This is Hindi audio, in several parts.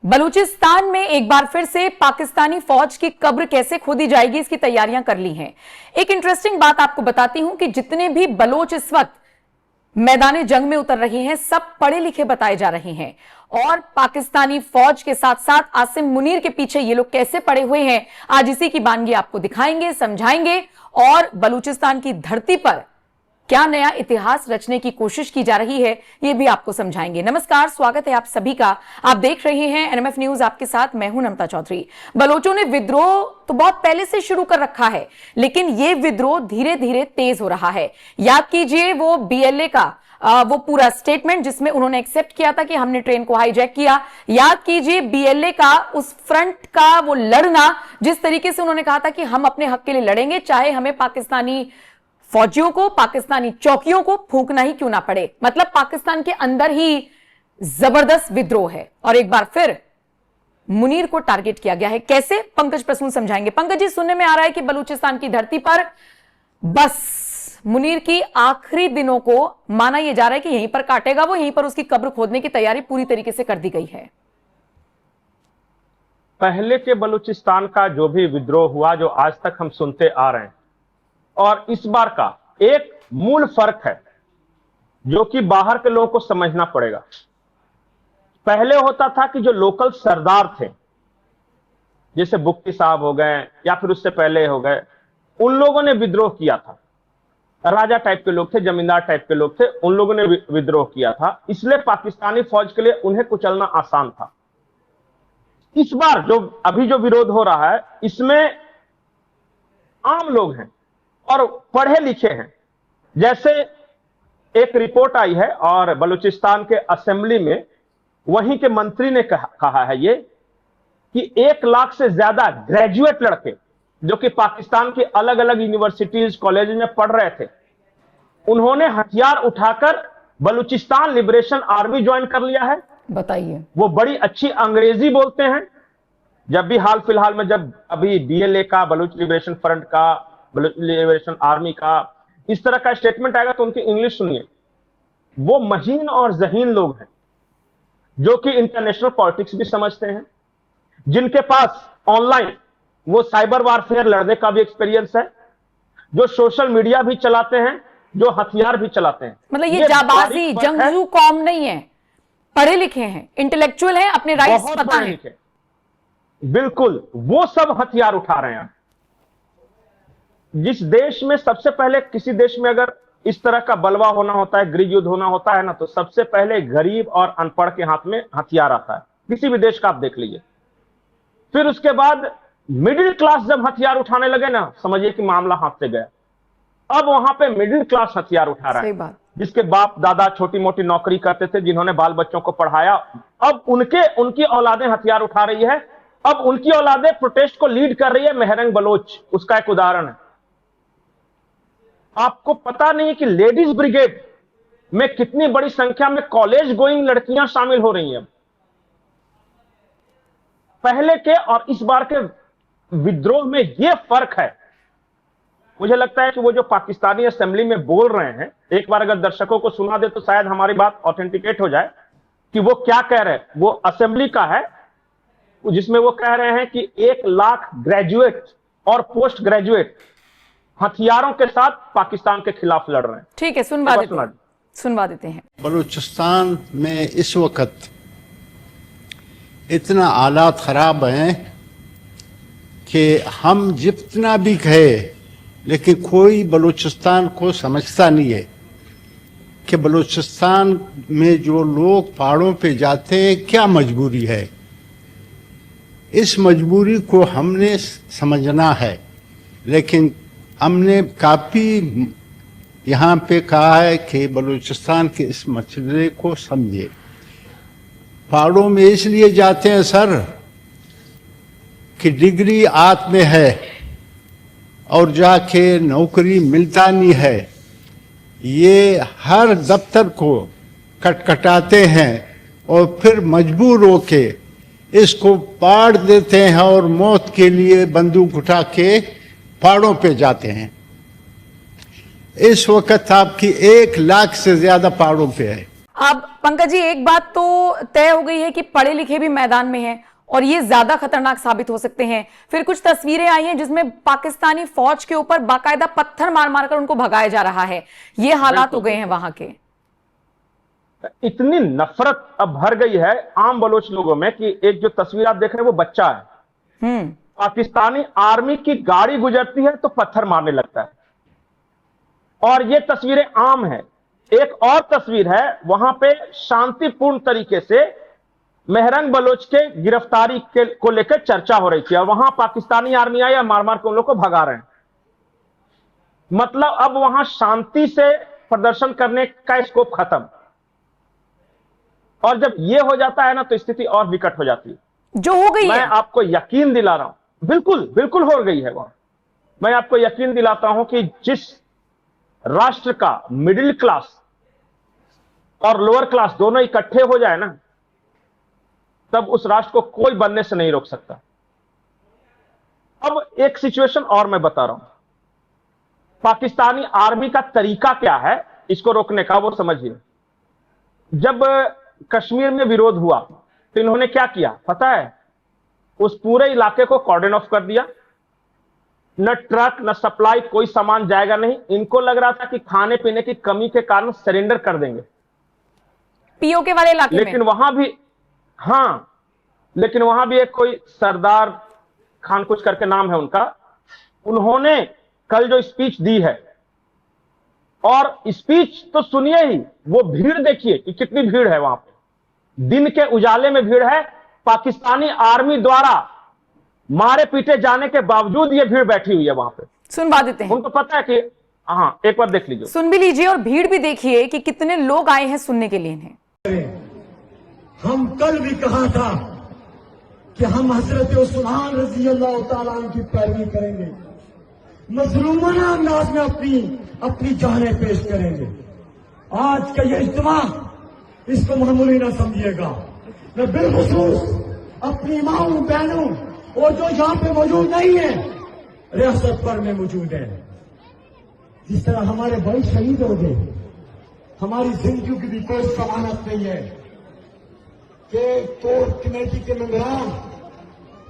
बलूचिस्तान में एक बार फिर से पाकिस्तानी फौज की कब्र कैसे खोदी जाएगी, इसकी तैयारियां कर ली हैं। एक इंटरेस्टिंग बात आपको बताती हूं कि जितने भी बलोच इस वक्त मैदान जंग में उतर रहे हैं, सब पढ़े लिखे बताए जा रहे हैं। और पाकिस्तानी फौज के साथ साथ आसिम मुनीर के पीछे ये लोग कैसे पड़े हुए हैं, आज इसी की बानगी आपको दिखाएंगे, समझाएंगे। और बलूचिस्तान की धरती पर क्या नया इतिहास रचने की कोशिश की जा रही है, यह भी आपको समझाएंगे। नमस्कार, स्वागत है आप सभी का। आप देख रहे हैं एनएमएफ न्यूज, आपके साथ मैं हूं नमता चौधरी। बलोचों ने विद्रोह तो बहुत पहले से शुरू कर रखा है, लेकिन यह विद्रोह धीरे धीरे तेज हो रहा है। याद कीजिए वो बीएलए का वो पूरा स्टेटमेंट जिसमें उन्होंने एक्सेप्ट किया था कि हमने ट्रेन को हाईजैक किया। याद कीजिए बीएलए का उस फ्रंट का वो लड़ना, जिस तरीके से उन्होंने कहा था कि हम अपने हक के लिए लड़ेंगे, चाहे हमें पाकिस्तानी फौजियों को, पाकिस्तानी चौकियों को फूंकना ही क्यों ना पड़े। मतलब पाकिस्तान के अंदर ही जबरदस्त विद्रोह है। और एक बार फिर मुनीर को टारगेट किया गया है। कैसे, पंकज प्रसून समझाएंगे। पंकज जी, सुनने में आ रहा है कि बलूचिस्तान की धरती पर बस मुनीर की आखिरी दिनों को माना यह जा रहा है कि यहीं पर काटेगा वो, यहीं पर उसकी कब्र खोदने की तैयारी पूरी तरीके से कर दी गई है। पहले के बलूचिस्तान का जो भी विद्रोह हुआ, जो आज तक हम सुनते आ रहे हैं, और इस बार का एक मूल फर्क है जो कि बाहर के लोगों को समझना पड़ेगा। पहले होता था कि जो लोकल सरदार थे, जैसे बुक्की साहब हो गए या फिर उससे पहले हो गए, उन लोगों ने विद्रोह किया था। राजा टाइप के लोग थे, जमींदार टाइप के लोग थे, उन लोगों ने विद्रोह किया था। इसलिए पाकिस्तानी फौज के लिए उन्हें कुचलना आसान था। इस बार जो अभी जो विरोध हो रहा है, इसमें आम लोग हैं और पढ़े लिखे हैं। जैसे एक रिपोर्ट आई है और बलूचिस्तान के असेंबली में वहीं के मंत्री ने कहा है ये कि 1 लाख से ज्यादा ग्रेजुएट लड़के जो कि पाकिस्तान के अलग अलग यूनिवर्सिटीज, कॉलेज में पढ़ रहे थे, उन्होंने हथियार उठाकर बलूचिस्तान लिबरेशन आर्मी ज्वाइन कर लिया है। बताइए। वो बड़ी अच्छी अंग्रेजी बोलते हैं। जब भी हाल फिलहाल में जब अभी बीएलए का, बलूच लिबरेशन फ्रंट का, बलूच लिबरेशन आर्मी का इस तरह का स्टेटमेंट आएगा तो उनकी इंग्लिश सुनिए। वो महीन और जहीन लोग हैं जो कि इंटरनेशनल पॉलिटिक्स भी समझते हैं, जिनके पास ऑनलाइन वो साइबर वारफेयर लड़ने का भी एक्सपीरियंस है, जो सोशल मीडिया भी चलाते हैं, जो हथियार भी चलाते हैं। मतलब ये जाबाजी जंगजू कौम नहीं है, पढ़े लिखे हैं, इंटेलेक्चुअल हैं, अपने राइट्स पता है। बिल्कुल, वो सब हथियार उठा रहे हैं। जिस देश में सबसे पहले, किसी देश में अगर इस तरह का बलवा होना होता है, गृह युद्ध होना होता है ना, तो सबसे पहले गरीब और अनपढ़ के हाथ में हथियार आता है। किसी भी देश का आप देख लीजिए। फिर उसके बाद मिडिल क्लास जब हथियार उठाने लगे ना, समझिए कि मामला हाथ से गया। अब वहां पे मिडिल क्लास हथियार उठा रहा है, जिसके बाप दादा छोटी मोटी नौकरी करते थे, जिन्होंने बाल बच्चों को पढ़ाया, अब उनकी औलादें हथियार उठा रही है। अब उनकी औलादें प्रोटेस्ट को लीड कर रही है। मेहरंग बलोच उसका एक उदाहरण है। आपको पता नहीं है कि लेडीज ब्रिगेड में कितनी बड़ी संख्या में कॉलेज गोइंग लड़कियां शामिल हो रही हैं। पहले के और इस बार के विद्रोह में यह फर्क है। मुझे लगता है कि वो जो पाकिस्तानी असेंबली में बोल रहे हैं, एक बार अगर दर्शकों को सुना दे तो शायद हमारी बात ऑथेंटिकेट हो जाए कि वो क्या कह रहे हैं। वो असेंबली का है जिसमें वो कह रहे हैं कि 1 लाख ग्रेजुएट और पोस्ट ग्रेजुएट हथियारों के साथ पाकिस्तान के खिलाफ लड़ रहे हैं। ठीक है, सुनवा देते हैं। बलूचिस्तान में इस वक्त इतना हालात खराब हैं कि हम जितना भी कहे, लेकिन कोई बलूचिस्तान को समझता नहीं है कि बलूचिस्तान में जो लोग पहाड़ों पे जाते हैं क्या मजबूरी है। इस मजबूरी को हमने समझना है, लेकिन हमने काफ़ी यहाँ पे कहा है कि बलूचिस्तान के इस मसले को समझे। पहाड़ों में इसलिए जाते हैं सर कि डिग्री हाथ में है और जाके नौकरी मिलता नहीं है। ये हर दफ्तर को कटकटाते हैं और फिर मजबूर होके इसको पाड़ देते हैं और मौत के लिए बंदूक उठा के पहाड़ों पे जाते हैं। इस वक्त आपकी 1 लाख से ज्यादा पहाड़ों पे है। अब पंकज जी, एक बात तो तय हो गई है कि पढ़े लिखे भी मैदान में हैं और ये ज्यादा खतरनाक साबित हो सकते हैं। फिर कुछ तस्वीरें आई हैं जिसमें पाकिस्तानी फौज के ऊपर बाकायदा पत्थर मार मारकर उनको भगाया जा रहा है। ये हालात हो गए हैं वहां के। इतनी नफरत अब भर गई है आम बलोच लोगों में कि एक जो तस्वीर आप देख रहे हैं वो बच्चा है, पाकिस्तानी आर्मी की गाड़ी गुजरती है तो पत्थर मारने लगता है, और ये तस्वीरें आम है। एक और तस्वीर है, वहां पे शांतिपूर्ण तरीके से मेहरंग बलोच के गिरफ्तारी को लेकर चर्चा हो रही थी, और वहां पाकिस्तानी आर्मी आई और मार मार के उन लोग को भगा रहे हैं। मतलब अब वहां शांति से प्रदर्शन करने का स्कोप खत्म, और जब ये हो जाता है ना तो स्थिति और विकट हो जाती है, जो हो गई मैं है। आपको यकीन दिला रहा हूं, बिल्कुल बिल्कुल हो गई है वहां। मैं आपको यकीन दिलाता हूं कि जिस राष्ट्र का मिडिल क्लास और लोअर क्लास दोनों इकट्ठे हो जाए ना, तब उस राष्ट्र को कोई बनने से नहीं रोक सकता। अब एक सिचुएशन और मैं बता रहा हूं, पाकिस्तानी आर्मी का तरीका क्या है इसको रोकने का, वो समझिए। जब कश्मीर में विरोध हुआ तो इन्होंने क्या किया पता है? उस पूरे इलाके को कॉर्डन ऑफ कर दिया, न ट्रक न सप्लाई, कोई सामान जाएगा नहीं। इनको लग रहा था कि खाने पीने की कमी के कारण सरेंडर कर देंगे पीओके वाले इलाके में। लेकिन वहां भी, हां, लेकिन वहां भी एक कोई सरदार खान कुछ करके नाम है उनका, उन्होंने कल जो स्पीच दी है, और स्पीच तो सुनिए ही, वो भीड़ देखिए कि कितनी भीड़ है वहां पे। दिन के उजाले में भीड़ है, पाकिस्तानी आर्मी द्वारा मारे पीटे जाने के बावजूद ये भीड़ बैठी हुई है वहां पे। सुनवा देते हैं, उनको पता है कि हाँ, एक बार देख लीजिए, सुन भी लीजिए, और भीड़ भी देखिए कि कितने लोग आए हैं सुनने के लिए इन्हें। हम कल भी कहा था कि हम हजरत उस्मान रजी अल्लाह तआला अन्हु की पैरवी करेंगे, मजलूमाना अंदाज में अपनी जानें पेश करेंगे। आज का ये इज्तिमा इसको मामूली ना समझिएगा। मैं बिलखुसूस अपनी माओं बहनों और जो यहां पे मौजूद नहीं है, रियासत पर में मौजूद है, जिस तरह हमारे भाई शहीद हो गए, हमारी जिंदगी की भी कोई जमानत नहीं है कि कोर कमेटी के मेंबरान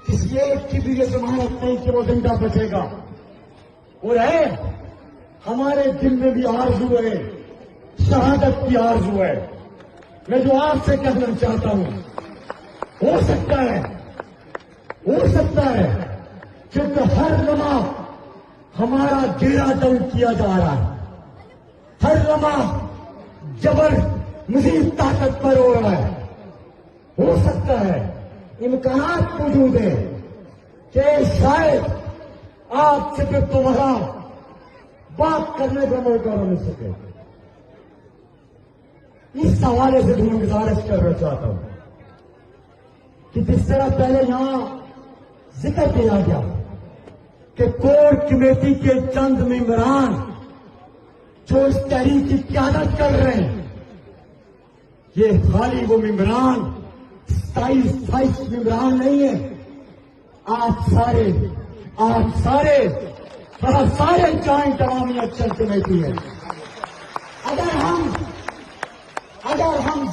किसी एक की भी ये जमानत नहीं कि वो जिंदा बचेगा। और है, हमारे दिल में भी आरज़ू है, शहादत की आरज़ू है। मैं जो आपसे कहना चाहता हूं, हो सकता है क्योंकि हर लम्हा हमारा गिरा दल किया जा रहा है, हर लम्हा जबर मजीद ताकतवर हो रहा है। हो सकता है, इम्कानात मौजूद है कि शायद आपसे फिर तुम्हारा बात करने का मौका न मिल सके। इस हवाले से भी मैं गुजारिश करना चाहता हूं कि जिस तरह पहले यहां जिक्र किया गया कि कोर कमेटी के चंद मेंबरान जो इस तहरीक की क्यादत कर रहे हैं, ये खाली वो मेंबरान 27 मेंबरान नहीं है। आप सारे बहुत सारे जॉइंट अवामी एक्शन कमेटी है। अगर हम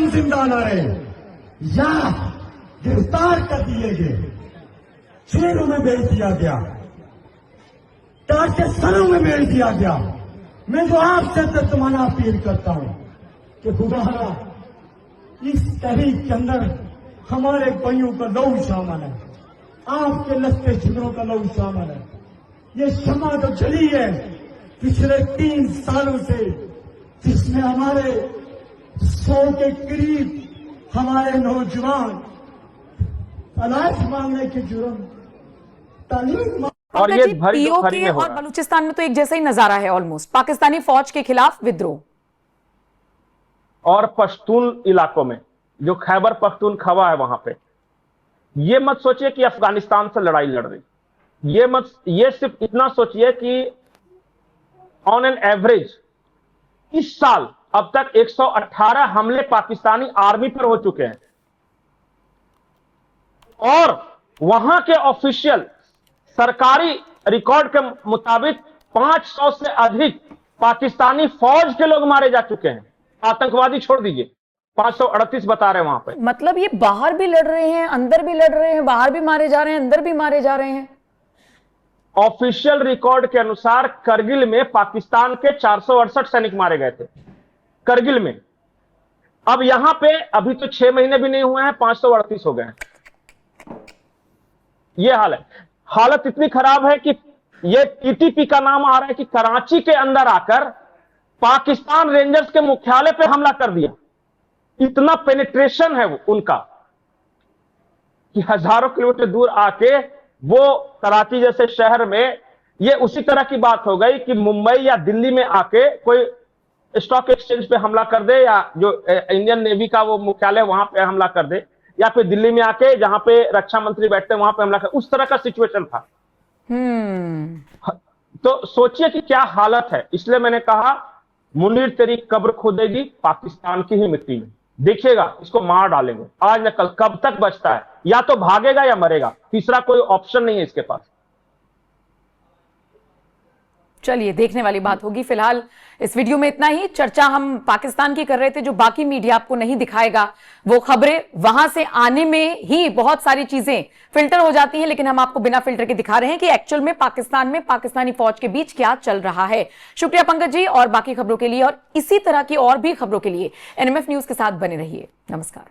जिंदा न रहे, या गिरफ्तार कर दिए गए, जेलों में भेज दिया गया, टाटे सरों में भेज दिया गया, मैं जो आपसे तर्जुमाना अपील करता हूं कि खुदा इस तहरीक के अंदर हमारे भाइयों का लहू शामिल है, आपके लश्कर जिगरों का लहू शामिल है। ये शमा तो चली है पिछले 3 सालों से, जिसमें हमारे 100 के करीब हमारे नौजवान तलाश मांगने के जुर्म, तालीम और ये भरी जो खरी पीओके में हो और रहा है। बलूचिस्तान में तो एक जैसा ही नजारा है ऑलमोस्ट, पाकिस्तानी फौज के खिलाफ विद्रोह। और पश्तून इलाकों में जो खैबर पख्तूनख्वा है वहां पे, ये मत सोचिए कि अफगानिस्तान से लड़ाई लड़ रही, ये सिर्फ इतना सोचिए कि ऑन एन एवरेज इस साल अब तक 118 हमले पाकिस्तानी आर्मी पर हो चुके हैं, और वहां के ऑफिशियल सरकारी रिकॉर्ड के मुताबिक 500 से अधिक पाकिस्तानी फौज के लोग मारे जा चुके हैं, आतंकवादी छोड़ दीजिए, 538 बता रहे हैं वहां पे। मतलब ये बाहर भी लड़ रहे हैं, अंदर भी लड़ रहे हैं, बाहर भी मारे जा रहे हैं, अंदर भी मारे जा रहे हैं। ऑफिशियल रिकॉर्ड के अनुसार करगिल में पाकिस्तान के 468 सैनिक मारे गए थे, करगिल में। अब यहां पे अभी तो 6 महीने भी नहीं हुए हैं, 538 हो गए हैं। यह हाल है। हालत इतनी खराब है कि यह टीटीपी का नाम आ रहा है कि कराची के अंदर आकर पाकिस्तान रेंजर्स के मुख्यालय पे हमला कर दिया। इतना पेनिट्रेशन है उनका कि हजारों किलोमीटर दूर आके वो कराची जैसे शहर में, ये उसी तरह की बात हो गई कि मुंबई या दिल्ली में आके कोई स्टॉक एक्सचेंज पे हमला कर दे, या जो इंडियन नेवी का वो मुख्यालय वहां पे हमला कर दे, या फिर दिल्ली में आके जहां पे रक्षा मंत्री बैठते हैं वहां पे हमला कर, उस तरह का सिचुएशन था। तो सोचिए कि क्या हालत है। इसलिए मैंने कहा मुनीर तेरी कब्र खोदेगी पाकिस्तान की ही मिट्टी में, देखिएगा इसको मार डालेंगे आज न कल। कब तक बचता है, या तो भागेगा या मरेगा, तीसरा कोई ऑप्शन नहीं है इसके पास। चलिए देखने वाली बात होगी। फिलहाल इस वीडियो में इतना ही। चर्चा हम पाकिस्तान की कर रहे थे, जो बाकी मीडिया आपको नहीं दिखाएगा वो खबरें वहां से आने में ही बहुत सारी चीजें फिल्टर हो जाती हैं, लेकिन हम आपको बिना फिल्टर के दिखा रहे हैं कि एक्चुअल में पाकिस्तान में पाकिस्तानी फौज के बीच क्या चल रहा है। शुक्रिया पंकज जी, और बाकी खबरों के लिए और इसी तरह की और भी खबरों के लिए एनएमएफ न्यूज के साथ बने रहिए। नमस्कार।